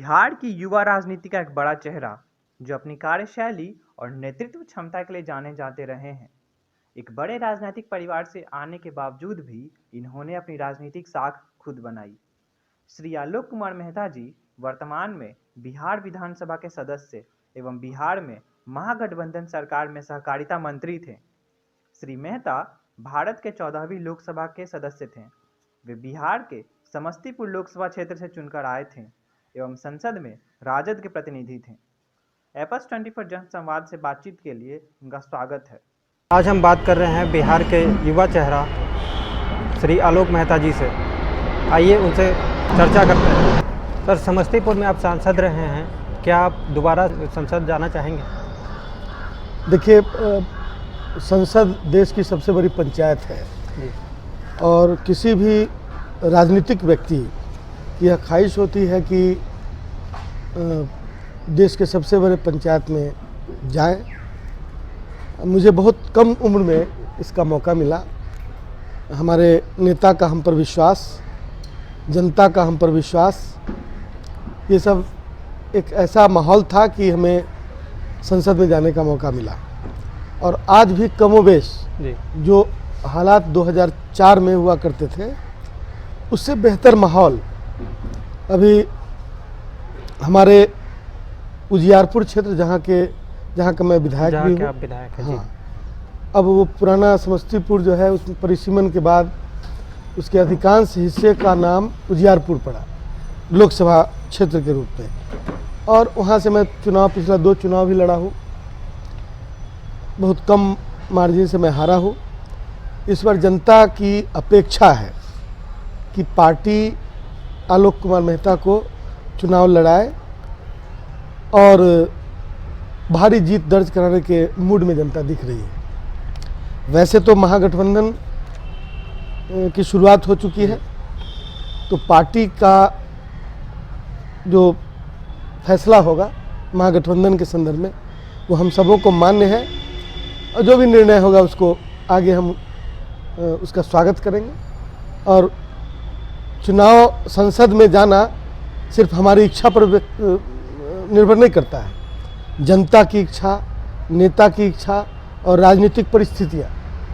बिहार की युवा राजनीति का एक बड़ा चेहरा जो अपनी कार्यशैली और नेतृत्व क्षमता के लिए जाने जाते रहे हैं। एक बड़े राजनीतिक परिवार से आने के बावजूद भी इन्होंने अपनी राजनीतिक साख खुद बनाई। श्री आलोक कुमार मेहता जी वर्तमान में बिहार विधानसभा के सदस्य एवं बिहार में महागठबंधन सरकार में सहकारिता मंत्री थे। श्री मेहता भारत के 14वीं लोकसभा के सदस्य थे। वे बिहार के समस्तीपुर लोकसभा क्षेत्र से चुनकर आए थे एवं संसद में राजद के प्रतिनिधि थे। एपस 24 जनसंवाद से बातचीत के लिए उनका स्वागत है। आज हम बात कर रहे हैं बिहार के युवा चेहरा श्री आलोक मेहता जी से। आइए उनसे चर्चा करते हैं। सर, समस्तीपुर में आप सांसद रहे हैं, क्या आप दोबारा संसद जाना चाहेंगे? देखिए, संसद देश की सबसे बड़ी पंचायत है और किसी भी राजनीतिक व्यक्ति की यह ख्वाहिश होती है कि देश के सबसे बड़े पंचायत में जाएं। मुझे बहुत कम उम्र में इसका मौका मिला। हमारे नेता का हम पर विश्वास, जनता का हम पर विश्वास, ये सब एक ऐसा माहौल था कि हमें संसद में जाने का मौका मिला। और आज भी कमोबेश जो हालात 2004 में हुआ करते थे उससे बेहतर माहौल अभी हमारे उजियारपुर क्षेत्र जहाँ का मैं विधायक भी हूँ। हाँ, अब वो पुराना समस्तीपुर जो है उस परिसीमन के बाद उसके अधिकांश हिस्से का नाम उजियारपुर पड़ा लोकसभा क्षेत्र के रूप में। और वहाँ से मैं पिछला 2 चुनाव भी लड़ा हूँ, बहुत कम मार्जिन से मैं हारा हूँ। इस बार जनता की अपेक्षा है कि पार्टी आलोक कुमार मेहता को चुनाव लड़ाए और भारी जीत दर्ज कराने के मूड में जनता दिख रही है। वैसे तो महागठबंधन की शुरुआत हो चुकी है, तो पार्टी का जो फैसला होगा महागठबंधन के संदर्भ में वो हम सबों को मान्य है और जो भी निर्णय होगा उसको आगे हम उसका स्वागत करेंगे। और चुनाव संसद में जाना सिर्फ हमारी इच्छा पर निर्भर नहीं करता है। जनता की इच्छा, नेता की इच्छा और राजनीतिक परिस्थितियाँ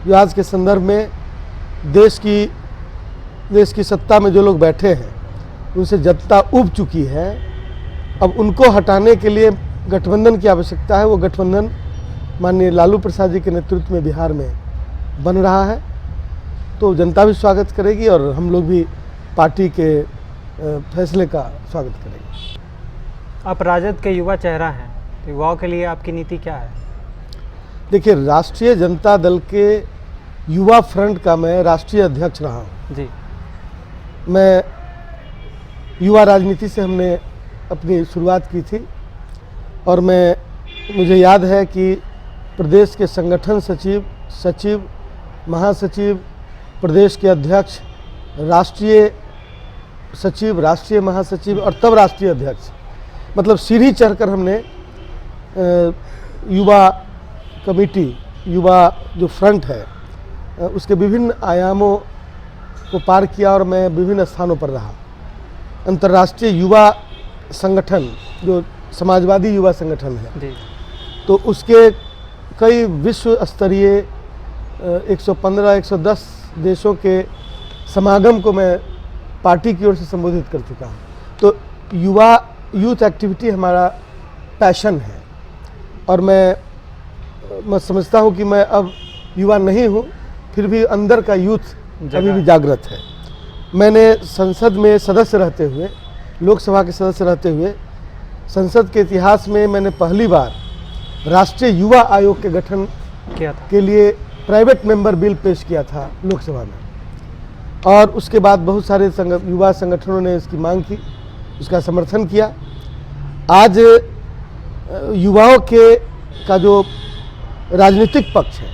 जो आज के संदर्भ में देश की सत्ता में जो लोग बैठे हैं उनसे जनता उब चुकी है। अब उनको हटाने के लिए गठबंधन की आवश्यकता है। वो गठबंधन माननीय लालू प्रसाद जी के नेतृत्व में बिहार में बन रहा है, तो जनता भी स्वागत करेगी और हम लोग भी पार्टी के फैसले का स्वागत करेंगे। आप राजद के युवा चेहरा हैं, तो युवाओं के लिए आपकी नीति क्या है? देखिए, राष्ट्रीय जनता दल के युवा फ्रंट का मैं राष्ट्रीय अध्यक्ष रहा हूँ जी। मैं युवा राजनीति से हमने अपनी शुरुआत की थी और मुझे याद है कि प्रदेश के संगठन सचिव, महासचिव, प्रदेश के अध्यक्ष, राष्ट्रीय सचिव, राष्ट्रीय महासचिव और तब राष्ट्रीय अध्यक्ष, मतलब सीढ़ी चढ़कर हमने युवा कमेटी, युवा जो फ्रंट है उसके विभिन्न आयामों को पार किया और मैं विभिन्न स्थानों पर रहा। अंतर्राष्ट्रीय युवा संगठन जो समाजवादी युवा संगठन है, तो उसके कई विश्व स्तरीय 115-110 देशों के समागम को मैं पार्टी की ओर से संबोधित कर चुका हूँ। तो यूथ एक्टिविटी हमारा पैशन है और मैं समझता हूँ कि मैं अब युवा नहीं हूँ, फिर भी अंदर का यूथ अभी भी जागृत है। मैंने संसद में सदस्य रहते हुए, लोकसभा के सदस्य रहते हुए, संसद के इतिहास में मैंने पहली बार राष्ट्रीय युवा आयोग के गठन के लिए प्राइवेट मेंबर बिल पेश किया था लोकसभा में। और उसके बाद बहुत सारे युवा संगठनों ने इसकी मांग की, उसका समर्थन किया। आज युवाओं का जो राजनीतिक पक्ष है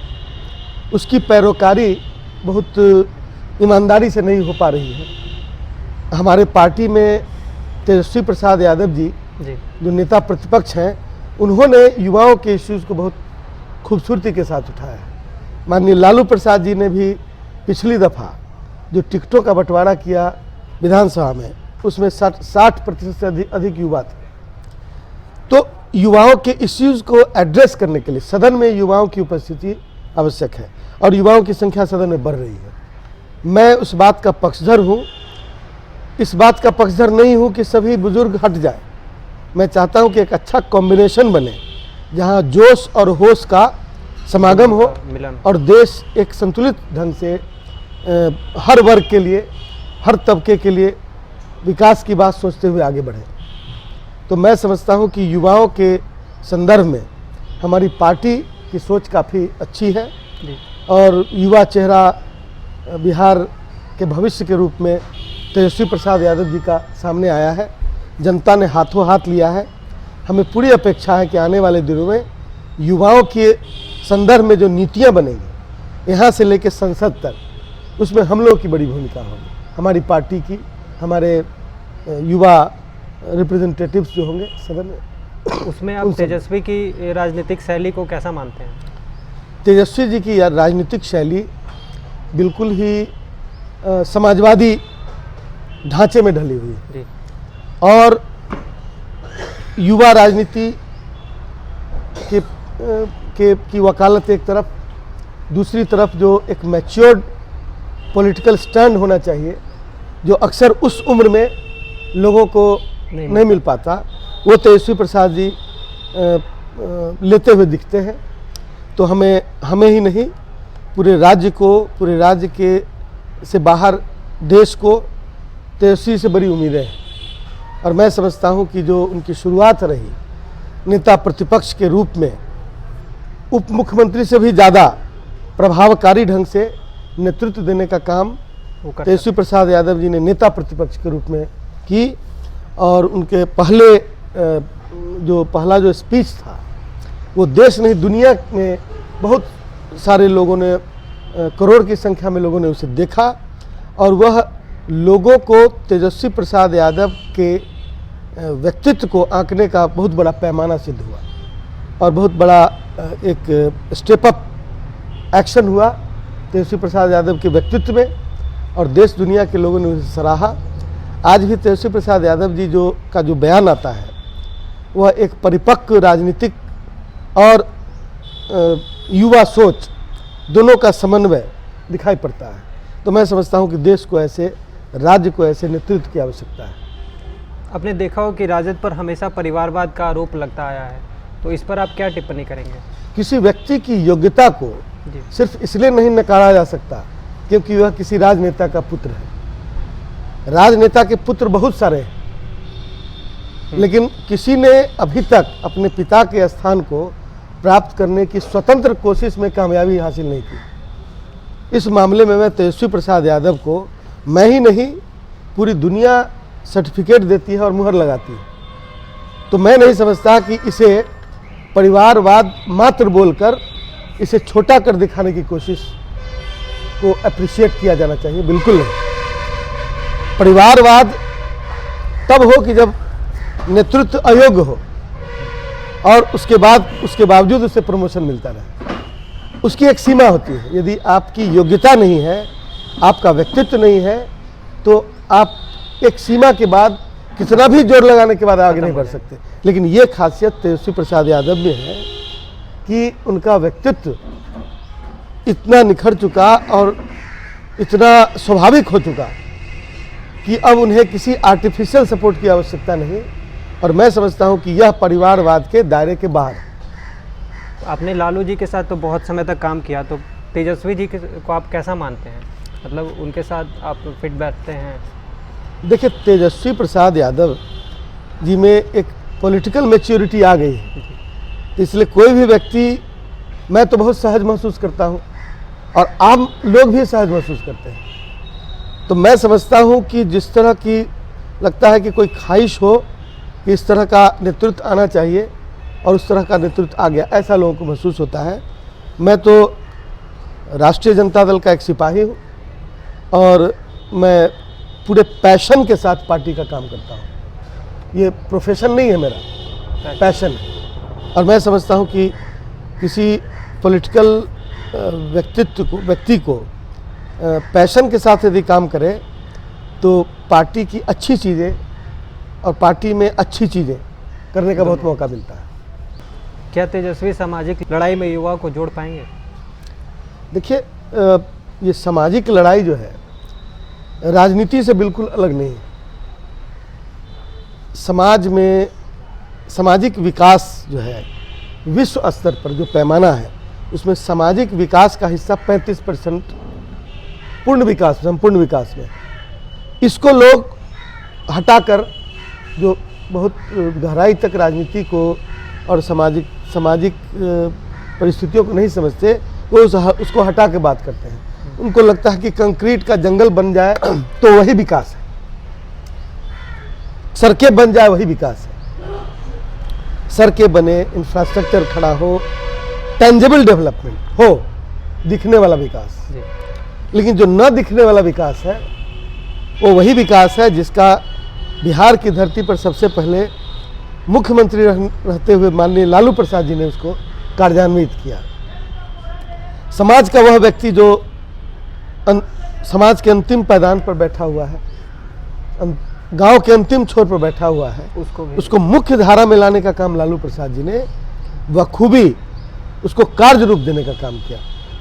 उसकी पैरोकारी बहुत ईमानदारी से नहीं हो पा रही है। हमारे पार्टी में तेजस्वी प्रसाद यादव जी जो नेता प्रतिपक्ष हैं, उन्होंने युवाओं के इश्यूज़ को बहुत खूबसूरती के साथ उठाया है। माननीय लालू प्रसाद जी ने भी पिछली दफ़ा जो टिकटों का बंटवारा किया विधानसभा में, उसमें 60% से अधिक युवा थे। तो युवाओं के इश्यूज़ को एड्रेस करने के लिए सदन में युवाओं की उपस्थिति आवश्यक है और युवाओं की संख्या सदन में बढ़ रही है। मैं उस बात का पक्षधर हूँ, इस बात का पक्षधर नहीं हूँ कि सभी बुजुर्ग हट जाए। मैं चाहता हूँ कि एक अच्छा कॉम्बिनेशन बने जहाँ जोश और होश का समागम हो और देश एक संतुलित ढंग से हर वर्ग के लिए, हर तबके के लिए विकास की बात सोचते हुए आगे बढ़े। तो मैं समझता हूँ कि युवाओं के संदर्भ में हमारी पार्टी की सोच काफ़ी अच्छी है और युवा चेहरा बिहार के भविष्य के रूप में तेजस्वी प्रसाद यादव जी का सामने आया है। जनता ने हाथों हाथ लिया है। हमें पूरी अपेक्षा है कि आने वाले दिनों में युवाओं के संदर्भ में जो नीतियाँ बनेंगी यहाँ से लेकर संसद तक, उसमें हम लोगों की बड़ी भूमिका होगी, हमारी पार्टी की, हमारे युवा रिप्रेजेंटेटिव्स जो होंगे सदन में। उसमें आप तेजस्वी की राजनीतिक शैली को कैसा मानते हैं? तेजस्वी जी की राजनीतिक शैली बिल्कुल ही समाजवादी ढांचे में ढली हुई है और युवा राजनीति की वकालत एक तरफ, दूसरी तरफ जो एक मैच्योर्ड पॉलिटिकल स्टैंड होना चाहिए जो अक्सर उस उम्र में लोगों को नहीं मिल पाता, वो तेजस्वी प्रसाद जी लेते हुए दिखते हैं। तो हमें ही नहीं, पूरे राज्य के से बाहर देश को तेजस्वी से बड़ी उम्मीदें हैं और मैं समझता हूं कि जो उनकी शुरुआत रही नेता प्रतिपक्ष के रूप में, उप मुख्यमंत्री से भी ज़्यादा प्रभावकारी ढंग से नेतृत्व देने का काम तेजस्वी प्रसाद यादव जी ने नेता प्रतिपक्ष के रूप में की और उनके पहला जो स्पीच था वो देश नहीं दुनिया में बहुत सारे लोगों ने, करोड़ की संख्या में लोगों ने उसे देखा और वह लोगों को तेजस्वी प्रसाद यादव के व्यक्तित्व को आंकने का बहुत बड़ा पैमाना सिद्ध हुआ और बहुत बड़ा एक स्टेप अप एक्शन हुआ तेजस्वी प्रसाद यादव के व्यक्तित्व में और देश दुनिया के लोगों ने उसे सराहा। आज भी तेजस्वी प्रसाद यादव जी जो बयान आता है वह एक परिपक्व राजनीतिक और युवा सोच दोनों का समन्वय दिखाई पड़ता है। तो मैं समझता हूं कि देश को ऐसे, राज्य को ऐसे नेतृत्व की आवश्यकता है। आपने देखा हो कि राजद पर हमेशा परिवारवाद का आरोप लगता आया है, तो इस पर आप क्या टिप्पणी करेंगे? किसी व्यक्ति की योग्यता को सिर्फ इसलिए नहीं नकारा जा सकता क्योंकि वह किसी राजनेता का पुत्र है। राजनेता के पुत्र बहुत सारे हैं लेकिन किसी ने अभी तक अपने पिता के स्थान को प्राप्त करने की स्वतंत्र कोशिश में कामयाबी हासिल नहीं की। इस मामले में मैं तेजस्वी प्रसाद यादव को, मैं ही नहीं पूरी दुनिया सर्टिफिकेट देती है और मुहर लगाती है। तो मैं नहीं समझता कि इसे परिवारवाद मात्र बोलकर इसे छोटा कर दिखाने की कोशिश को अप्रिशिएट किया जाना चाहिए, बिल्कुल नहीं। परिवारवाद तब हो कि जब नेतृत्व अयोग्य हो और उसके बावजूद उसे प्रमोशन मिलता रहे। उसकी एक सीमा होती है। यदि आपकी योग्यता नहीं है, आपका व्यक्तित्व नहीं है, तो आप एक सीमा के बाद कितना भी जोर लगाने के बाद आगे नहीं बढ़ सकते। लेकिन ये खासियत तेजस्वी प्रसाद यादव में है कि उनका व्यक्तित्व इतना निखर चुका और इतना स्वाभाविक हो चुका कि अब उन्हें किसी आर्टिफिशियल सपोर्ट की आवश्यकता नहीं और मैं समझता हूं कि यह परिवारवाद के दायरे के बाहर। आपने लालू जी के साथ तो बहुत समय तक काम किया, तो तेजस्वी जी को आप कैसा मानते हैं? मतलब उनके साथ आप फिट बैठते हैं? देखिए, तेजस्वी प्रसाद यादव जी में एक पॉलिटिकल मैच्योरिटी आ गई है, तो इसलिए कोई भी व्यक्ति, मैं तो बहुत सहज महसूस करता हूं और आम लोग भी सहज महसूस करते हैं। तो मैं समझता हूं कि जिस तरह की लगता है कि कोई ख्वाहिश हो कि इस तरह का नेतृत्व आना चाहिए और उस तरह का नेतृत्व आ गया, ऐसा लोगों को महसूस होता है। मैं तो राष्ट्रीय जनता दल का एक सिपाही हूँ और मैं पूरे पैशन के साथ पार्टी का काम करता हूँ। ये प्रोफेशन नहीं है मेरा, पैशन है। और मैं समझता हूँ कि किसी पॉलिटिकल व्यक्ति को पैशन के साथ यदि काम करे तो पार्टी की अच्छी चीज़ें और पार्टी में अच्छी चीज़ें करने का बहुत मौका मिलता है। क्या तेजस्वी सामाजिक लड़ाई में युवाओं को जोड़ पाएंगे? देखिए, ये सामाजिक लड़ाई जो है राजनीति से बिल्कुल अलग नहीं है। समाज में सामाजिक विकास जो है विश्व स्तर पर जो पैमाना है उसमें सामाजिक विकास का हिस्सा 35% पूर्ण विकास, संपूर्ण विकास में। इसको लोग हटाकर जो बहुत गहराई तक राजनीति को और सामाजिक परिस्थितियों को नहीं समझते, वो उसको हटा के बात करते हैं। उनको लगता है कि कंक्रीट का जंगल बन जाए तो वही विकास है, सड़कें बन जाए वही विकास है। सड़कें बने, इंफ्रास्ट्रक्चर खड़ा हो, टेंजिबल डेवलपमेंट हो, दिखने वाला विकास। लेकिन जो न दिखने वाला विकास है वो वही विकास है जिसका बिहार की धरती पर सबसे पहले मुख्यमंत्री रहते हुए माननीय लालू प्रसाद जी ने उसको कार्यान्वित किया। समाज का वह व्यक्ति जो समाज के अंतिम पायदान पर बैठा हुआ है, गांव के अंतिम छोर पर बैठा हुआ है, उसको मुख्य धारा में लाने का काम लालू प्रसाद जी ने बखूबी उसको कार्य रूप देने का काम किया।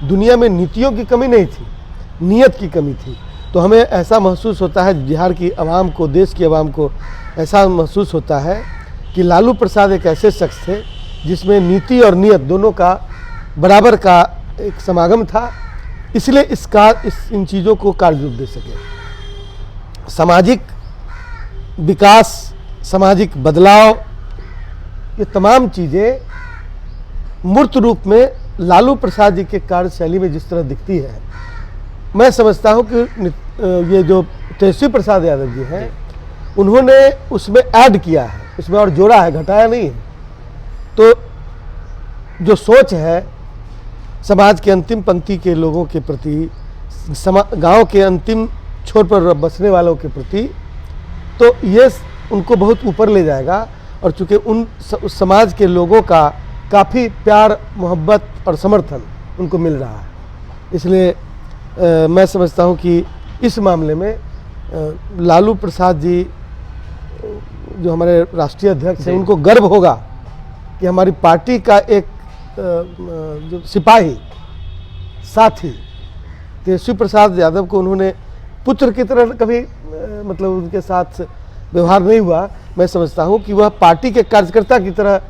दुनिया में नीतियों की कमी नहीं थी, नियत की कमी थी। तो हमें ऐसा महसूस होता है, बिहार की आवाम को, देश की आवाम को ऐसा महसूस होता है कि लालू प्रसाद एक ऐसे शख्स थे जिसमें नीति और नियत दोनों का बराबर का एक समागम था, इसलिए इन चीज़ों को कार्य रूप दे सके। सामाजिक विकास, सामाजिक बदलाव, ये तमाम चीज़ें मूर्त रूप में लालू प्रसाद जी के कार्यशैली में जिस तरह दिखती है, मैं समझता हूं कि ये जो तेजस्वी प्रसाद यादव जी हैं उन्होंने उसमें ऐड किया है, उसमें और जोड़ा है, घटाया नहीं है। तो जो सोच है समाज के अंतिम पंक्ति के लोगों के प्रति, गांव के अंतिम छोर पर बसने वालों के प्रति, तो ये उनको बहुत ऊपर ले जाएगा। और चूँकि उस समाज के लोगों का काफ़ी प्यार, मोहब्बत और समर्थन उनको मिल रहा है, इसलिए मैं समझता हूँ कि इस मामले में लालू प्रसाद जी जो हमारे राष्ट्रीय अध्यक्ष हैं, उनको गर्व होगा कि हमारी पार्टी का एक जो सिपाही साथी तेजस्वी प्रसाद यादव को उन्होंने पुत्र की तरह कभी मतलब उनके साथ व्यवहार नहीं हुआ। मैं समझता हूँ कि वह पार्टी के कार्यकर्ता की तरह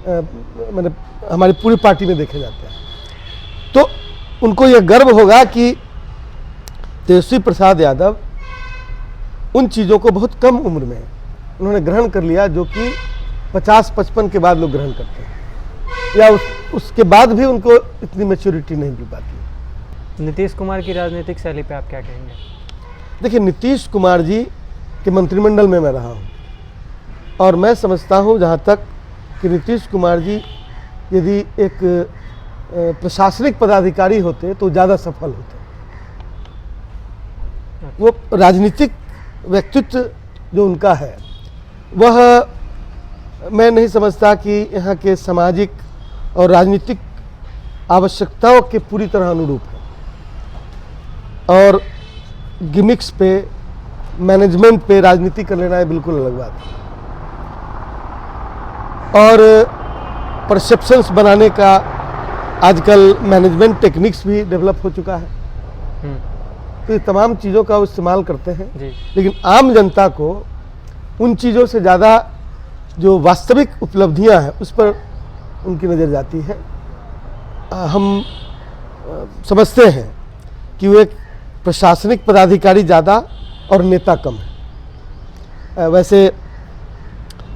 मतलब हमारी पूरी पार्टी में देखे जाते हैं। तो उनको यह गर्व होगा कि तेजस्वी प्रसाद यादव उन चीज़ों को बहुत कम उम्र में उन्होंने ग्रहण कर लिया जो कि 50-55 के बाद लोग ग्रहण करते हैं, या उसके बाद भी उनको इतनी मैच्योरिटी नहीं मिल पाती। नीतीश कुमार की राजनीतिक शैली पे आप क्या कहेंगे? देखिए, नीतीश कुमार जी के मंत्रिमंडल में मैं रहा हूँ और मैं समझता हूँ जहाँ तक कि नीतीश कुमार जी यदि एक प्रशासनिक पदाधिकारी होते तो ज़्यादा सफल होते। वो राजनीतिक व्यक्तित्व जो उनका है वह मैं नहीं समझता कि यहाँ के सामाजिक और राजनीतिक आवश्यकताओं के पूरी तरह अनुरूप है। और गिमिक्स पे, मैनेजमेंट पे राजनीति कर लेना है बिल्कुल अलग बात है। और परसेप्शंस बनाने का आजकल मैनेजमेंट टेक्निक्स भी डेवलप हो चुका है, तो ये तमाम चीज़ों का वो इस्तेमाल करते हैं। लेकिन आम जनता को उन चीज़ों से ज़्यादा जो वास्तविक उपलब्धियां हैं उस पर उनकी नज़र जाती है। हम समझते हैं कि वो एक प्रशासनिक पदाधिकारी ज़्यादा और नेता कम है। वैसे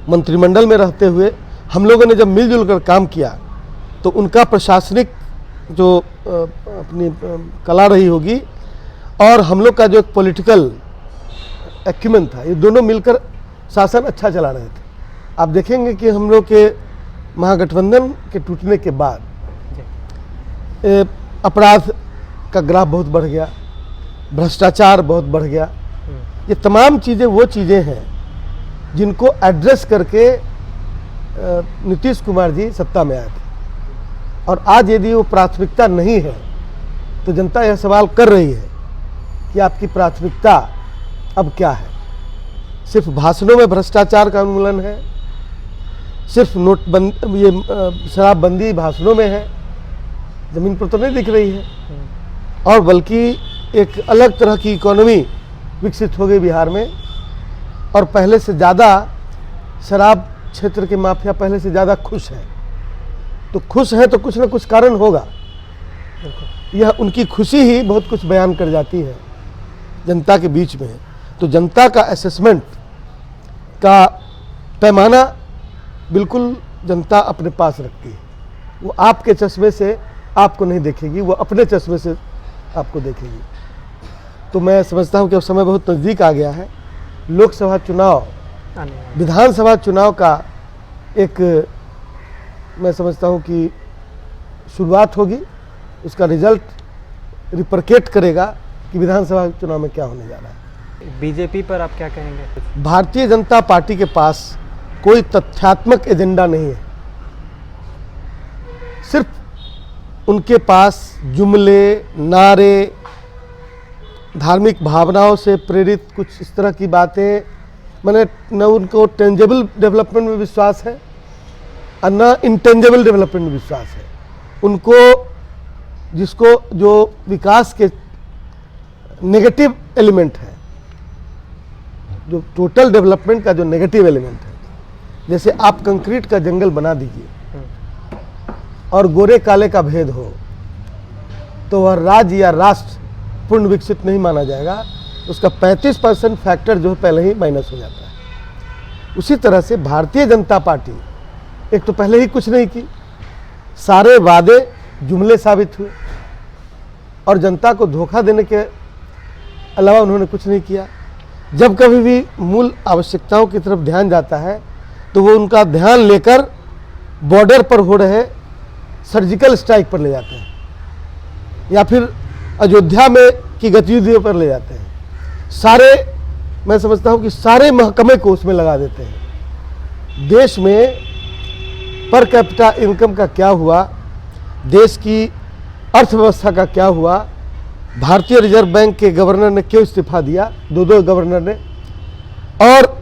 मंत्रिमंडल में रहते हुए हम लोगों ने जब मिलजुल कर काम किया तो उनका प्रशासनिक जो अपनी कला रही होगी और हम लोग का जो पॉलिटिकल एक्यूमेंट था, ये दोनों मिलकर शासन अच्छा चला रहे थे। आप देखेंगे कि हम लोग के महागठबंधन के टूटने के बाद अपराध का ग्राफ बहुत बढ़ गया, भ्रष्टाचार बहुत बढ़ गया। ये तमाम चीज़ें वो चीज़ें हैं जिनको एड्रेस करके नीतीश कुमार जी सत्ता में आए थे। और आज यदि वो प्राथमिकता नहीं है तो जनता यह सवाल कर रही है कि आपकी प्राथमिकता अब क्या है? सिर्फ भाषणों में भ्रष्टाचार का उन्मूलन है, सिर्फ नोटबंदी, ये शराबबंदी भाषणों में है, ज़मीन पर तो नहीं दिख रही है। और बल्कि एक अलग तरह की इकोनॉमी विकसित हो गई बिहार में, और पहले से ज़्यादा शराब क्षेत्र के माफिया पहले से ज़्यादा खुश है। तो खुश है तो कुछ ना कुछ कारण होगा। यह उनकी खुशी ही बहुत कुछ बयान कर जाती है जनता के बीच में। तो जनता का असेसमेंट का पैमाना बिल्कुल जनता अपने पास रखती है। वो आपके चश्मे से आपको नहीं देखेगी, वो अपने चश्मे से आपको देखेगी। तो मैं समझता हूँ कि अब समय बहुत नज़दीक आ गया है। लोकसभा चुनाव, विधानसभा चुनाव का एक, मैं समझता हूँ कि शुरुआत होगी। उसका रिजल्ट रिपरकेट करेगा कि विधानसभा चुनाव में क्या होने जा रहा है। बीजेपी पर आप क्या कहेंगे? भारतीय जनता पार्टी के पास कोई तथ्यात्मक एजेंडा नहीं है। सिर्फ उनके पास जुमले, नारे, धार्मिक भावनाओं से प्रेरित कुछ इस तरह की बातें, मैंने न उनको टेंजेबल डेवलपमेंट में विश्वास है और न इंटेंजेबल डेवलपमेंट में विश्वास है। उनको जिसको जो विकास के नेगेटिव एलिमेंट है, जो टोटल डेवलपमेंट का जो नेगेटिव एलिमेंट है, जैसे आप कंक्रीट का जंगल बना दीजिए और गोरे काले का भेद हो, तो वह राज्य या राष्ट्र पूर्ण विकसित नहीं माना जाएगा। उसका 35% फैक्टर जो है पहले ही माइनस हो जाता है। उसी तरह से भारतीय जनता पार्टी एक तो पहले ही कुछ नहीं की, सारे वादे जुमले साबित हुए और जनता को धोखा देने के अलावा उन्होंने कुछ नहीं किया। जब कभी भी मूल आवश्यकताओं की तरफ ध्यान जाता है तो वो उनका ध्यान लेकर बॉर्डर पर हो रहे सर्जिकल स्ट्राइक पर ले जाते हैं या फिर अयोध्या में की गतिविधियों पर ले जाते हैं। सारे, मैं समझता हूँ कि सारे महकमे को उसमें लगा देते हैं। देश में पर कैपिटा इनकम का क्या हुआ, देश की अर्थव्यवस्था का क्या हुआ, भारतीय रिजर्व बैंक के गवर्नर ने क्यों इस्तीफा दिया, दो गवर्नर ने, और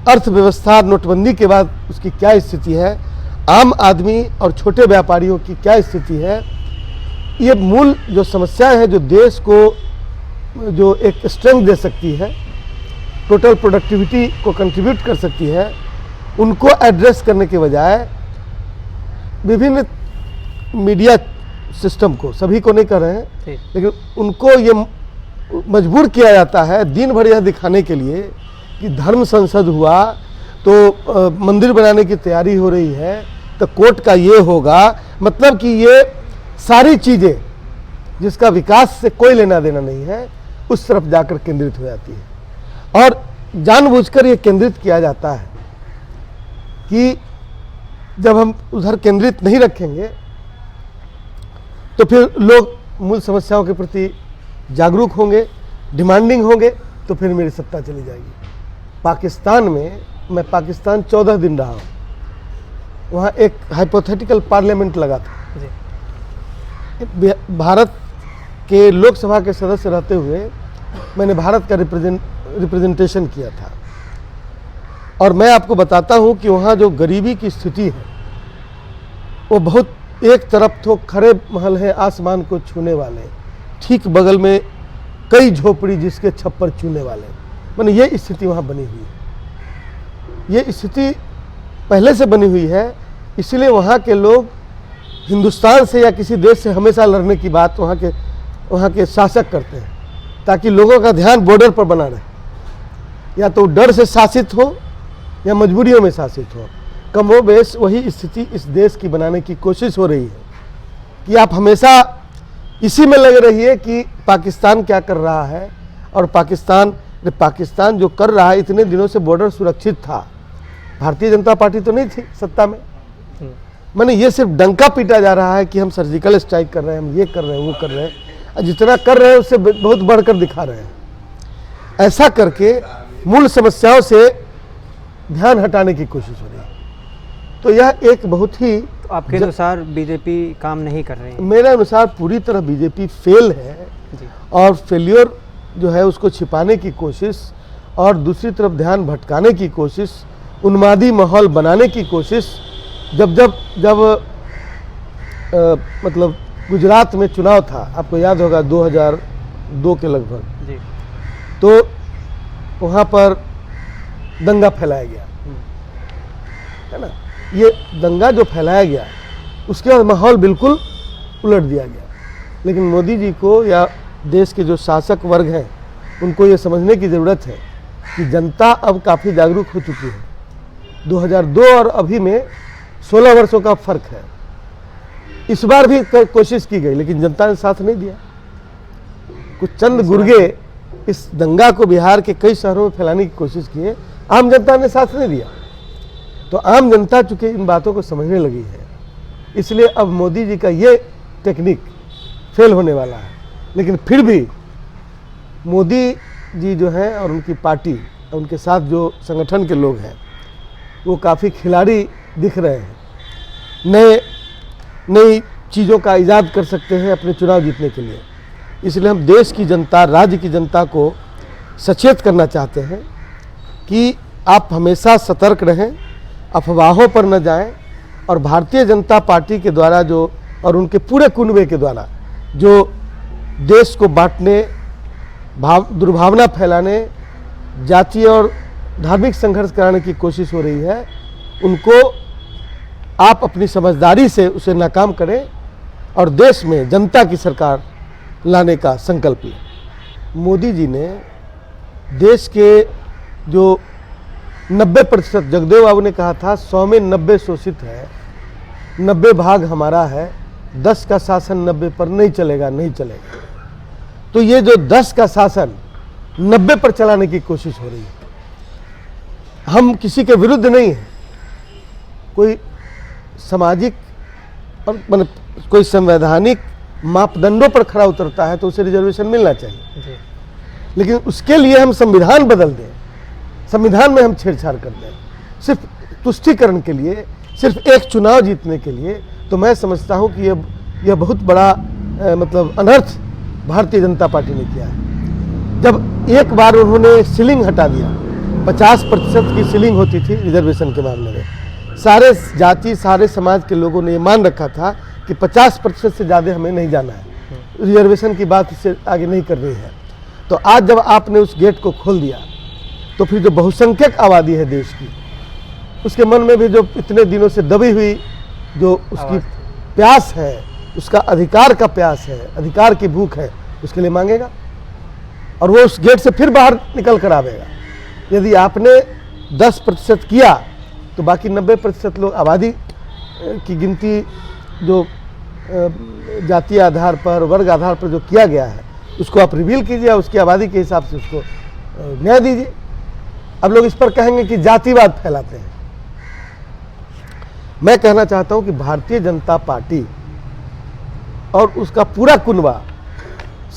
अर्थव्यवस्था नोटबंदी के बाद उसकी क्या स्थिति है, आम आदमी और छोटे व्यापारियों की क्या स्थिति है, ये मूल जो समस्याएं हैं जो देश को जो एक स्ट्रेंथ दे सकती है, टोटल प्रोडक्टिविटी को कंट्रीब्यूट कर सकती है, उनको एड्रेस करने के बजाय विभिन्न मीडिया सिस्टम को, सभी को नहीं कर रहे हैं, लेकिन उनको ये मजबूर किया जाता है दिन भर यह दिखाने के लिए कि धर्म संसद हुआ तो मंदिर बनाने की तैयारी हो रही है, तो कोर्ट का ये होगा। मतलब कि ये सारी चीज़ें जिसका विकास से कोई लेना देना नहीं है, उस तरफ जाकर केंद्रित हो जाती है। और जानबूझकर ये केंद्रित किया जाता है कि जब हम उधर केंद्रित नहीं रखेंगे तो फिर लोग मूल समस्याओं के प्रति जागरूक होंगे, डिमांडिंग होंगे, तो फिर मेरी सत्ता चली जाएगी। पाकिस्तान में, मैं पाकिस्तान 14 दिन रहा हूँ, वहाँ एक हाइपोथेटिकल पार्लियामेंट लगा था। भारत के लोकसभा के सदस्य रहते हुए मैंने भारत का रिप्रेजेंटेशन किया था, और मैं आपको बताता हूँ कि वहाँ जो गरीबी की स्थिति है वो बहुत, एक तरफ तो खरे महल है आसमान को छूने वाले, ठीक बगल में कई झोपड़ी जिसके छप्पर चूने वाले, माने ये स्थिति वहाँ बनी हुई है। ये स्थिति पहले से बनी हुई है, इसलिए वहाँ के लोग हिंदुस्तान से या किसी देश से हमेशा लड़ने की बात वहाँ के शासक करते हैं, ताकि लोगों का ध्यान बॉर्डर पर बना रहे, या तो डर से शासित हो या मजबूरियों में शासित हो। कमोबेश वही स्थिति इस देश की बनाने की कोशिश हो रही है कि आप हमेशा इसी में लगे रहिए कि पाकिस्तान क्या कर रहा है, और पाकिस्तान जो कर रहा है, इतने दिनों से बॉर्डर सुरक्षित था, भारतीय जनता पार्टी तो नहीं थी सत्ता में, माने ये सिर्फ डंका पीटा जा रहा है कि हम सर्जिकल स्ट्राइक कर रहे हैं, हम ये कर रहे हैं, वो कर रहे हैं, जितना कर रहे हैं उससे बहुत बढ़कर दिखा रहे हैं। ऐसा करके मूल समस्याओं से ध्यान हटाने की कोशिश हो रही है। तो यह एक बहुत ही, तो आपके अनुसार बीजेपी काम नहीं कर रही है? मेरे अनुसार पूरी तरह बीजेपी फेल है, और फेल्योर जो है उसको छिपाने की कोशिश और दूसरी तरफ ध्यान भटकाने की कोशिश, उन्मादी माहौल बनाने की कोशिश, जब मतलब गुजरात में चुनाव था, आपको याद होगा 2002 के लगभग जी। तो वहाँ पर दंगा फैलाया गया, है ना। ये दंगा जो फैलाया गया उसके बाद माहौल बिल्कुल उलट दिया गया। लेकिन मोदी जी को या देश के जो शासक वर्ग हैं उनको ये समझने की ज़रूरत है कि जनता अब काफ़ी जागरूक हो चुकी है। 2002 और अभी में 16 वर्षों का फ़र्क है। इस बार भी कोशिश की गई लेकिन जनता ने साथ नहीं दिया। कुछ चंद गुर्गे इस दंगा को बिहार के कई शहरों में फैलाने की कोशिश की है, आम जनता ने साथ नहीं दिया। तो आम जनता चूंकि इन बातों को समझने लगी है, इसलिए अब मोदी जी का ये टेक्निक फेल होने वाला है। लेकिन फिर भी मोदी जी जो हैं और उनकी पार्टी और उनके साथ जो संगठन के लोग हैं वो काफ़ी खिलाड़ी दिख रहे हैं, नई चीज़ों का इजाद कर सकते हैं अपने चुनाव जीतने के लिए। इसलिए हम देश की जनता, राज्य की जनता को सचेत करना चाहते हैं कि आप हमेशा सतर्क रहें, अफवाहों पर न जाएं और भारतीय जनता पार्टी के द्वारा जो और उनके पूरे कुनबे के द्वारा जो देश को बांटने, दुर्भावना फैलाने, जातीय और धार्मिक संघर्ष कराने की कोशिश हो रही है, उनको आप अपनी समझदारी से उसे नाकाम करें और देश में जनता की सरकार लाने का संकल्प लें। मोदी जी ने देश के जो 90%, जगदेव बाबू ने कहा था 100 में 90 शोषित है, 90 भाग हमारा है, 10 का शासन 90 पर नहीं चलेगा, नहीं चलेगा। तो ये जो 10 का शासन 90 पर चलाने की कोशिश हो रही है। हम किसी के विरुद्ध नहीं हैं, कोई सामाजिक और कोई संवैधानिक मापदंडों पर खरा उतरता है तो उसे रिजर्वेशन मिलना चाहिए जी। लेकिन उसके लिए हम संविधान बदल दें, संविधान में हम छेड़छाड़ कर दें सिर्फ तुष्टीकरण के लिए, सिर्फ एक चुनाव जीतने के लिए, तो मैं समझता हूं कि यह बहुत बड़ा मतलब अनर्थ भारतीय जनता पार्टी ने किया है। जब एक बार उन्होंने सीलिंग हटा दिया, 50% की सीलिंग होती थी रिजर्वेशन के मामले में, सारे जाति, सारे समाज के लोगों ने ये मान रखा था कि 50% से ज़्यादा हमें नहीं जाना है, रिजर्वेशन की बात इससे आगे नहीं कर रही है। तो आज जब आपने उस गेट को खोल दिया तो फिर जो बहुसंख्यक आबादी है देश की, उसके मन में भी जो इतने दिनों से दबी हुई जो उसकी प्यास है, उसका अधिकार का प्यास है, अधिकार की भूख है, उसके लिए मांगेगा और वो उस गेट से फिर बाहर निकल कर आवेगा। यदि आपने 10% किया तो बाकी 90% लोग, आबादी की गिनती जो जातीय आधार पर, वर्ग आधार पर जो किया गया है उसको आप रिवील कीजिए, उसकी आबादी के हिसाब से उसको न्याय दीजिए। अब लोग इस पर कहेंगे कि जातिवाद फैलाते हैं। मैं कहना चाहता हूं कि भारतीय जनता पार्टी और उसका पूरा कुनबा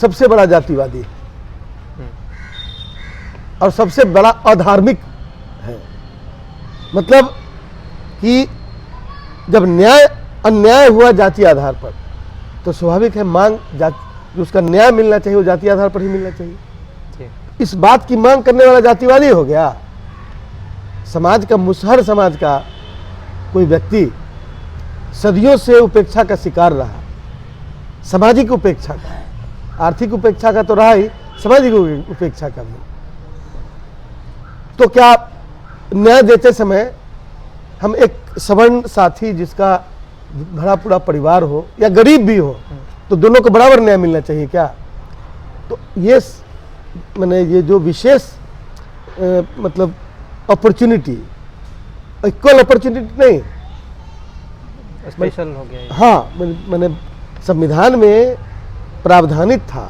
सबसे बड़ा जातिवादी है और सबसे बड़ा अधार्मिक है। मतलब कि जब अन्याय हुआ जातीय आधार पर तो स्वाभाविक है मांग जो उसका न्याय मिलना चाहिए वो जातीय आधार पर ही मिलना चाहिए। इस बात की मांग करने वाला जातिवादी हो गया। समाज का, मुसहर समाज का कोई व्यक्ति सदियों से उपेक्षा का शिकार रहा, सामाजिक उपेक्षा का, आर्थिक उपेक्षा का तो रहा ही, सामाजिक उपेक्षा का भी। तो क्या न्याय देते समय हम एक सवर्ण साथी जिसका भरा पूरा परिवार हो या गरीब भी हो तो दोनों को बराबर न्याय मिलना चाहिए क्या? तो ये मैंने ये जो विशेष मतलब अपॉर्चुनिटी, इक्वल अपॉर्चुनिटी नहीं, स्पेशल हो गया ये। हाँ, मैंने संविधान में प्रावधानित था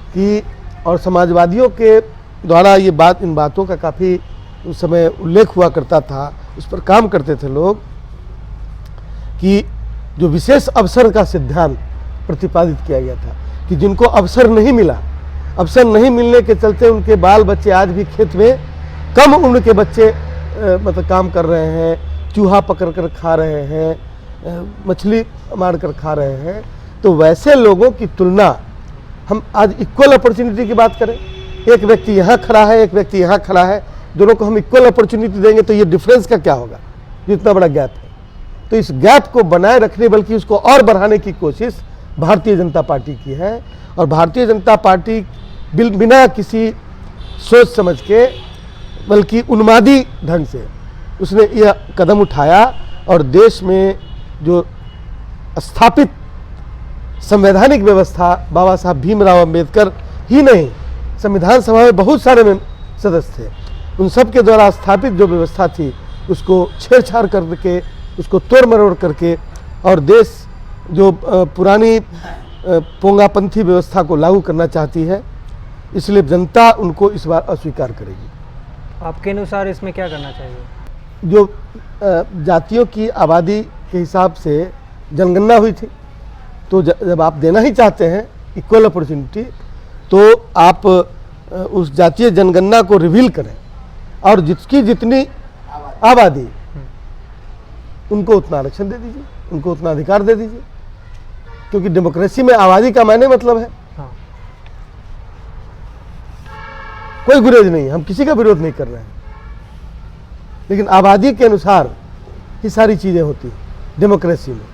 कि, और समाजवादियों के द्वारा ये बात, इन बातों का काफ़ी उस समय उल्लेख हुआ करता था, उस पर काम करते थे लोग, कि जो विशेष अवसर का सिद्धांत प्रतिपादित किया गया था कि जिनको अवसर नहीं मिला, अवसर नहीं मिलने के चलते उनके बाल बच्चे आज भी खेत में, कम उम्र के बच्चे मतलब काम कर रहे हैं, चूहा पकड़ कर खा रहे हैं, मछली मार कर खा रहे हैं, तो वैसे लोगों की तुलना हम आज इक्वल अपॉर्चुनिटी की बात करें, एक व्यक्ति यहाँ खड़ा है, एक व्यक्ति यहाँ खड़ा है, दोनों को हम इक्वल अपॉर्चुनिटी देंगे तो ये डिफरेंस का क्या होगा, जो इतना बड़ा गैप है। तो इस गैप को बनाए रखने बल्कि उसको और बढ़ाने की कोशिश भारतीय जनता पार्टी की है। और भारतीय जनता पार्टी बिना किसी सोच समझ के बल्कि उन्मादी ढंग से उसने यह कदम उठाया और देश में जो स्थापित संवैधानिक व्यवस्था बाबा साहब भीमराव अंबेडकर ही नहीं, संविधान सभा में बहुत सारे सदस्य थे, उन सब के द्वारा स्थापित जो व्यवस्था थी उसको छेड़छाड़ करके, उसको तोड़ मरोड़ करके और देश जो पुरानी पोंगापंथी व्यवस्था को लागू करना चाहती है, इसलिए जनता उनको इस बार अस्वीकार करेगी। आपके अनुसार इसमें क्या करना चाहिए? जो जातियों की आबादी के हिसाब से जनगणना हुई थी, तो जब आप देना ही चाहते हैं इक्वल अपॉर्चुनिटी, तो आप उस जातीय जनगणना को रिवील करें और जिसकी जितनी आबादी उनको उतना आरक्षण दे दीजिए, उनको उतना अधिकार दे दीजिए, क्योंकि डेमोक्रेसी में आबादी का मायने मतलब है। हाँ। कोई गुरेज नहीं, हम किसी का विरोध नहीं कर रहे हैं, लेकिन आबादी के अनुसार ही सारी चीजें होती हैं डेमोक्रेसी में।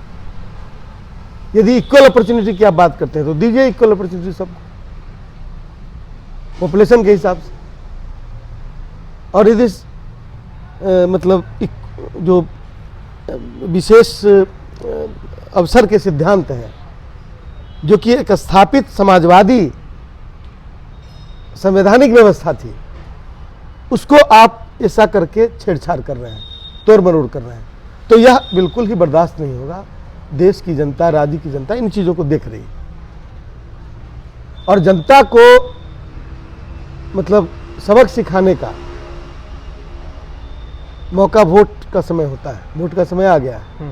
यदि इक्वल अपॉर्चुनिटी की आप बात करते हैं तो दीजिए इक्वल अपॉर्चुनिटी सबको पॉपुलेशन के हिसाब से। और यदि मतलब जो विशेष अवसर के सिद्धांत हैं जो कि एक स्थापित समाजवादी संवैधानिक व्यवस्था थी, उसको आप ऐसा करके छेड़छाड़ कर रहे हैं, तोड़ मरोड़ कर रहे हैं, तो यह बिल्कुल ही बर्दाश्त नहीं होगा। देश की जनता, राज्य की जनता इन चीज़ों को देख रही है और जनता को मतलब सबक सिखाने का मौका वोट का समय होता है, वोट का समय आ गया है।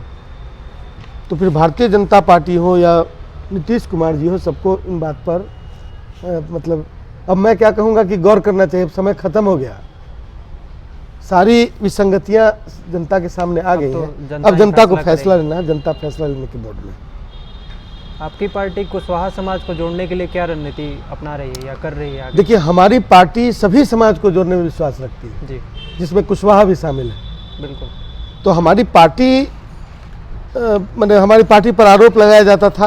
तो फिर भारतीय जनता पार्टी हो या नीतीश कुमार जी हो, सबको इन बात पर मतलब अब मैं क्या कहूँगा कि गौर करना चाहिए। अब समय खत्म हो गया, सारी विसंगतियां जनता के सामने आ गई हैं। अब जनता को फैसला लेना है, जनता फैसला लेने के बोर्ड में। आपकी पार्टी कुशवाहा समाज को जोड़ने के लिए क्या रणनीति अपना रही है या कर रही है? देखिए, हमारी पार्टी सभी समाज को जोड़ने में विश्वास रखती है जी, जिसमें कुशवाहा भी शामिल है। बिल्कुल। तो हमारी पार्टी मैंने हमारी पार्टी पर आरोप लगाया जाता था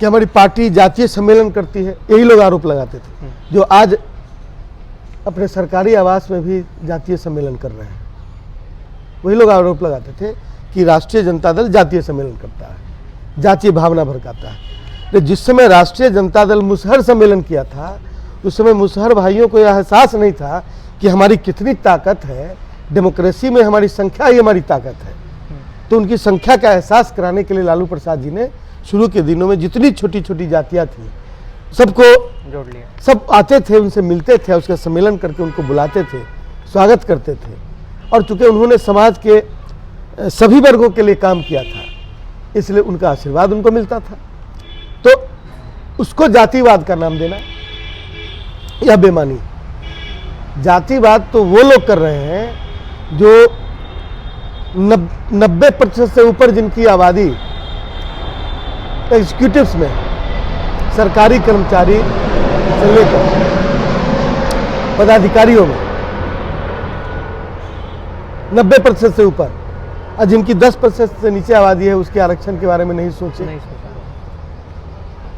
कि हमारी पार्टी जातीय सम्मेलन करती है, यही लोग आरोप लगाते थे, जो आज अपने सरकारी आवास में भी जातीय सम्मेलन कर रहे हैं। वही लोग आरोप लगाते थे कि राष्ट्रीय जनता दल जातीय सम्मेलन करता है, जातीय भावना भड़काता है। तो जिस समय राष्ट्रीय जनता दल मुसहर सम्मेलन किया था, उस समय मुसहर भाइयों को यह एहसास नहीं था कि हमारी कितनी ताकत है, डेमोक्रेसी में हमारी संख्या ही हमारी ताकत है। तो उनकी संख्या का एहसास कराने के लिए लालू प्रसाद जी ने शुरू के दिनों में जितनी छोटी छोटी जातियाँ थी सबको जोड़ लिया। सब आते थे, उनसे मिलते थे, उसका सम्मेलन करके उनको बुलाते थे, स्वागत करते थे। और चूंकि उन्होंने समाज के सभी वर्गों के लिए काम किया था, इसलिए उनका आशीर्वाद उनको मिलता था। तो उसको जातिवाद का नाम देना यह बेमानी। जातिवाद तो वो लोग कर रहे हैं जो 90% से ऊपर जिनकी आबादी एग्जीक्यूटिव्स में, सरकारी कर्मचारी से लेकर पदाधिकारियों में 90% से ऊपर, और जिनकी 10% से नीचे आबादी है उसके आरक्षण के बारे में नहीं सोचे।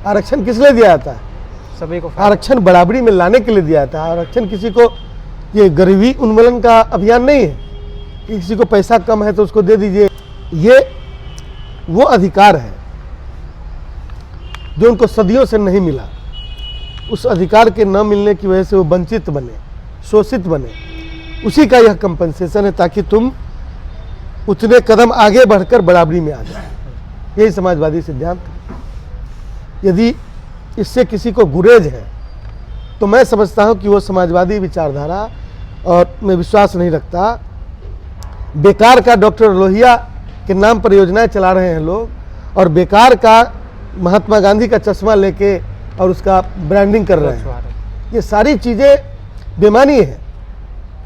आरक्षण किस लिए दिया जाता है? सभी को। आरक्षण बराबरी में लाने के लिए दिया जाता है। आरक्षण किसी को, ये गरीबी उन्मूलन का अभियान नहीं है कि किसी को पैसा कम है तो उसको दे दीजिए। ये वो अधिकार है जो उनको सदियों से नहीं मिला। उस अधिकार के न मिलने की वजह से वो वंचित बने, शोषित बने, उसी का यह कंपनसेशन है, ताकि तुम उतने कदम आगे बढ़कर बराबरी में आ जाए। यही समाजवादी सिद्धांत। यदि इससे किसी को गुरेज है तो मैं समझता हूं कि वो समाजवादी विचारधारा और में विश्वास नहीं रखता। बेकार का डॉक्टर लोहिया के नाम पर योजनाएं चला रहे हैं लोग, और बेकार का महात्मा गांधी का चश्मा लेके और उसका ब्रांडिंग कर रहे हैं। ये सारी चीज़ें बेमानी है।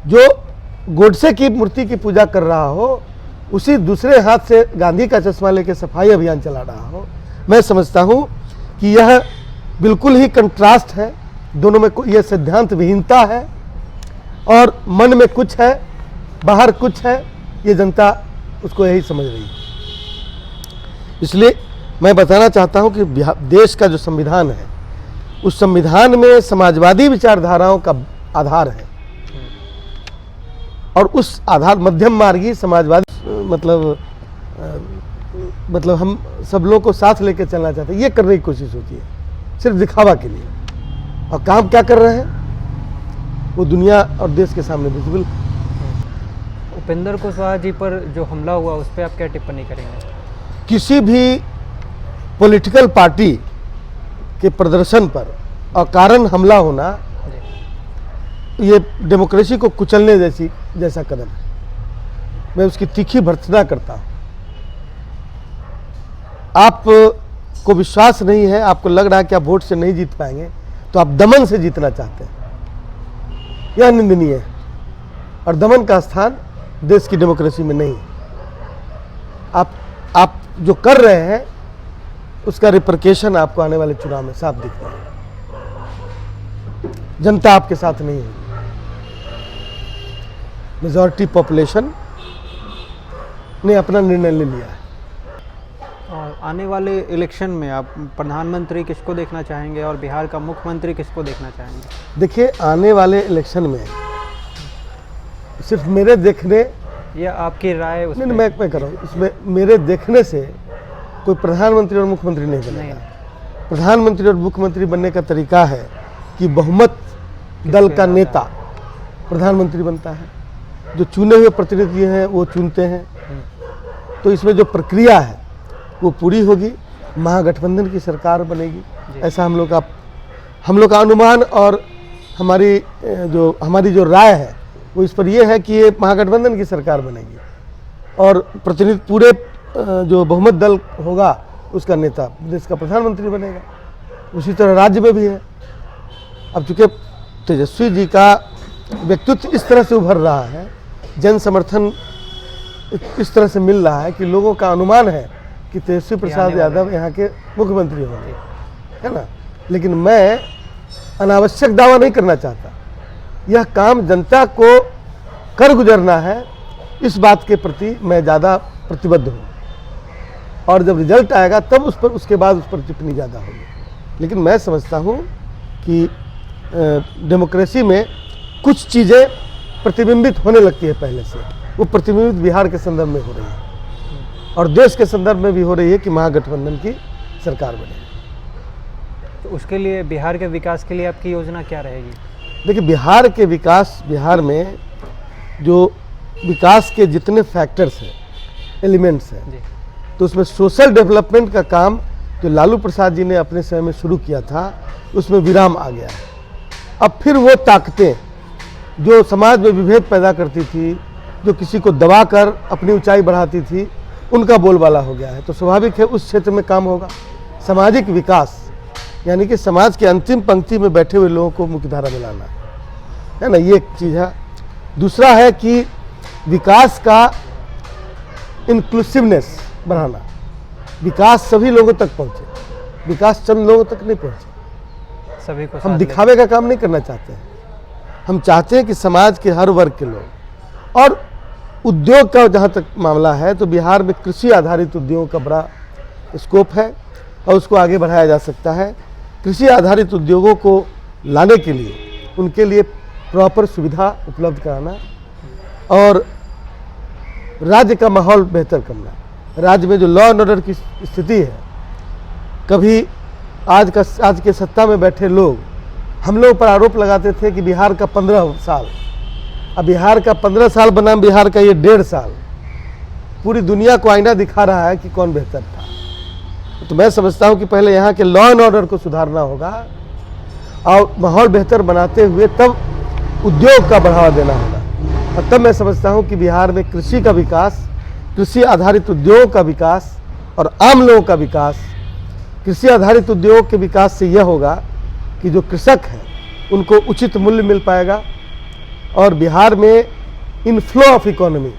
जो गोडसे की मूर्ति की पूजा कर रहा हो, उसी दूसरे हाथ से गांधी का चश्मा लेके सफाई अभियान चला रहा हो। मैं समझता हूँ कि यह बिल्कुल ही कंट्रास्ट है, दोनों में ये सिद्धांत विहीनता है और मन में कुछ है बाहर कुछ है, ये जनता उसको यही समझ रही है। इसलिए मैं बताना चाहता हूं कि देश का जो संविधान है उस संविधान में समाजवादी विचारधाराओं का आधार है और उस आधार मध्यम मार्गी समाजवादी मतलब हम सब लोगों को साथ लेकर चलना चाहते हैं, ये करने की कोशिश होती है सिर्फ दिखावा के लिए। और काम क्या कर रहे हैं वो दुनिया और देश के सामने विजिबल। उपेंद्र कुशवाहा जी पर जो हमला हुआ उस पर आप क्या टिप्पणी करेंगे? किसी भी पॉलिटिकल पार्टी के प्रदर्शन पर अकारण हमला होना ये डेमोक्रेसी को कुचलने जैसा कदम है। मैं उसकी तीखी भर्त्सना करता हूँ। आपको विश्वास नहीं है, आपको लग रहा है कि आप वोट से नहीं जीत पाएंगे, तो आप दमन से जीतना चाहते हैं, यह निंदनीय है और दमन का स्थान देश की डेमोक्रेसी में नहीं है। आप जो कर रहे हैं उसका रिपरकेशन आपको आने वाले चुनाव में साफ दिखता है। जनता आपके साथ नहीं है, मेजॉरिटी पॉपुलेशन ने अपना निर्णय ले लिया है। और आने वाले इलेक्शन में आप प्रधानमंत्री किसको देखना चाहेंगे और बिहार का मुख्यमंत्री किसको देखना चाहेंगे? देखिए, आने वाले इलेक्शन में सिर्फ मेरे देखने या आपकी राय उस नहीं, मैं कर रहा हूँ, इसमें मेरे देखने से कोई प्रधानमंत्री और मुख्यमंत्री नहीं बनेगा। प्रधानमंत्री और मुख्यमंत्री बनने का तरीका है कि बहुमत दल का नेता प्रधानमंत्री बनता है, जो चुने हुए प्रतिनिधि हैं वो चुनते हैं। तो इसमें जो प्रक्रिया है वो पूरी होगी, महागठबंधन की सरकार बनेगी, ऐसा हम लोग का अनुमान और हमारी जो राय है वो इस पर यह है कि ये महागठबंधन की सरकार बनेगी और प्रतिनिधि पूरे जो बहुमत दल होगा उसका नेता देश का प्रधानमंत्री बनेगा। उसी तरह राज्य में भी है। अब चूंकि तेजस्वी जी का व्यक्तित्व इस तरह से उभर रहा है, जन समर्थन इस तरह से मिल रहा है कि लोगों का अनुमान है कि तेजस्वी प्रसाद यादव यहाँ के मुख्यमंत्री होंगे, है ना। लेकिन मैं अनावश्यक दावा नहीं करना चाहता। यह काम जनता को कर गुजरना है, इस बात के प्रति मैं ज़्यादा प्रतिबद्ध हूँ और जब रिजल्ट आएगा तब उसके बाद उस पर टिप्पणी ज़्यादा होगी। लेकिन मैं समझता हूँ कि डेमोक्रेसी में कुछ चीज़ें प्रतिबिंबित होने लगती है पहले से, वो प्रतिबिंबित बिहार के संदर्भ में हो रही है और देश के संदर्भ में भी हो रही है कि महागठबंधन की सरकार बने। तो उसके लिए बिहार के विकास के लिए आपकी योजना क्या रहेगी? देखिए, बिहार के विकास, बिहार में जो विकास के जितने फैक्टर्स हैं, एलिमेंट्स हैं, तो उसमें सोशल डेवलपमेंट का काम जो लालू प्रसाद जी ने अपने समय में शुरू किया था उसमें विराम आ गया है। अब फिर वो ताकतें जो समाज में विभेद पैदा करती थी, जो किसी को दबाकर अपनी ऊंचाई बढ़ाती थी, उनका बोलबाला हो गया है। तो स्वाभाविक है उस क्षेत्र में काम होगा। सामाजिक विकास यानी कि समाज के अंतिम पंक्ति में बैठे हुए लोगों को मुख्यधारा में लाना है ना, ये एक चीज़ है। दूसरा है कि विकास का इंक्लूसिवनेस बढ़ाना, विकास सभी लोगों तक पहुँचे, विकास चंद लोगों तक नहीं पहुँचे। सभी को हम दिखावे का काम नहीं करना चाहते हैं, हम चाहते हैं कि समाज के हर वर्ग के लोग। और उद्योग का जहाँ तक मामला है तो बिहार में कृषि आधारित उद्योगों का बड़ा स्कोप है और उसको आगे बढ़ाया जा सकता है। कृषि आधारित उद्योगों को लाने के लिए उनके लिए प्रॉपर सुविधा उपलब्ध कराना और राज्य का माहौल बेहतर करना। राज्य में जो लॉ एंड ऑर्डर की स्थिति है, कभी आज के सत्ता में बैठे लोग हम लोग पर आरोप लगाते थे कि बिहार का 15 साल, अब बिहार का 15 साल बनाम बिहार का ये 1.5 साल पूरी दुनिया को आईना दिखा रहा है कि कौन बेहतर था। तो मैं समझता हूँ कि पहले यहाँ के लॉ एंड ऑर्डर को सुधारना होगा और माहौल बेहतर बनाते हुए तब उद्योग का बढ़ावा देना होगा। और तब मैं समझता हूँ कि बिहार में कृषि का विकास, कृषि आधारित उद्योग का विकास और आम लोगों का विकास। कृषि आधारित उद्योग के विकास से यह होगा कि जो कृषक हैं उनको उचित मूल्य मिल पाएगा और बिहार में इनफ्लो ऑफ इकोनॉमी,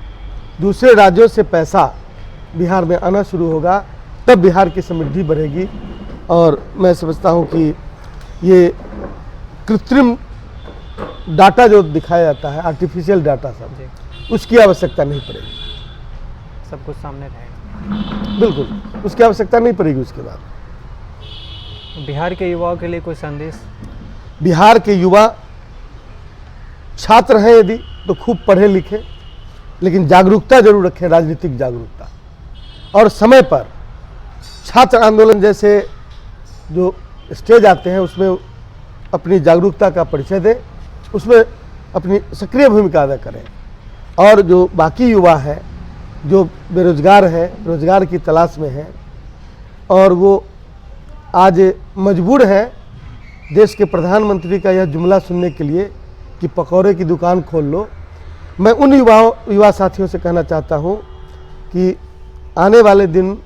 दूसरे राज्यों से पैसा बिहार में आना शुरू होगा, तब बिहार की समृद्धि बढ़ेगी। और मैं समझता हूँ कि ये कृत्रिम डाटा जो दिखाया जाता है, आर्टिफिशियल डाटा सब, जी, उसकी आवश्यकता नहीं पड़ेगी। सब कुछ सामने रहेगा। बिल्कुल, उसकी आवश्यकता नहीं पड़ेगी। उसके बाद बिहार के युवाओं के लिए कोई संदेश? बिहार के युवा छात्र हैं यदि तो खूब पढ़े लिखे, लेकिन जागरूकता जरूर रखें, राजनीतिक जागरूकता, और समय पर छात्र आंदोलन जैसे जो स्टेज आते हैं उसमें अपनी जागरूकता का परिचय दें, उसमें अपनी सक्रिय भूमिका अदा करें। और जो बाकी युवा हैं जो बेरोजगार हैं, रोजगार की तलाश में हैं और वो आज मजबूर हैं देश के प्रधानमंत्री का यह जुमला सुनने के लिए कि पकौड़े की दुकान खोल लो, मैं उन युवा साथियों से कहना चाहता हूं कि आने वाले दिन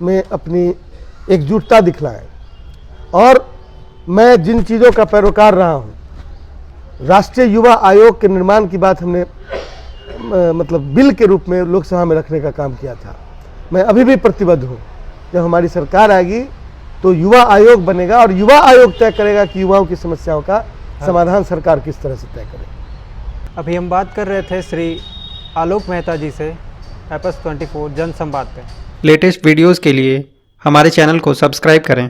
में अपनी एकजुटता दिखलाएं। और मैं जिन चीज़ों का पैरोकार रहा हूं, राष्ट्रीय युवा आयोग के निर्माण की बात हमने मतलब बिल के रूप में लोकसभा में रखने का काम किया था। मैं अभी भी प्रतिबद्ध हूं, जब हमारी सरकार आएगी तो युवा आयोग बनेगा और युवा आयोग तय करेगा कि युवाओं की समस्याओं का समाधान सरकार किस तरह से तय करे। अभी हम बात कर रहे थे श्री आलोक मेहता जी से एपस 24 जनसंवाद पे। लेटेस्ट वीडियोस के लिए हमारे चैनल को सब्सक्राइब करें।